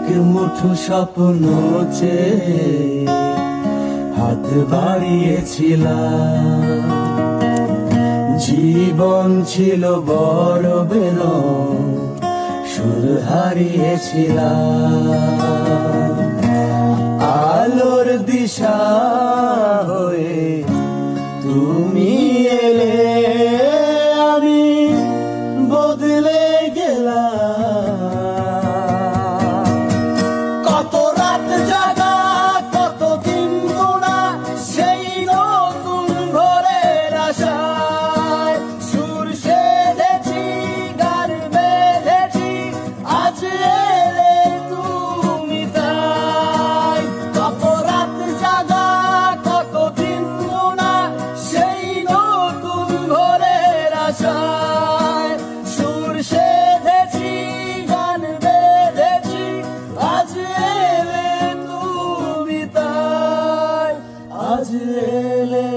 এক মুঠো স্বপ্ন চেয়ে হাত বাড়িয়েছিলাম। জীবন ছিল বড় বেদন, সুর হারিয়েছিলাম। আলোর দিশা হয়ে তুমি এলে, আমি বদলে গেলাম। কত রাত জাগা, কত দিন গোনা, সেই নতুন ভোরের আশায় সুর সেধেছি, গান বেঁধেছি, আজ এলে তুমি তাই। কত রাত জাগা, কত দিন গোনা, সেই নতুন ভোরের আশায় সুর সেধেছি, গান বেঁধেছি, আজ এলে তুমি তাই, আজ এলে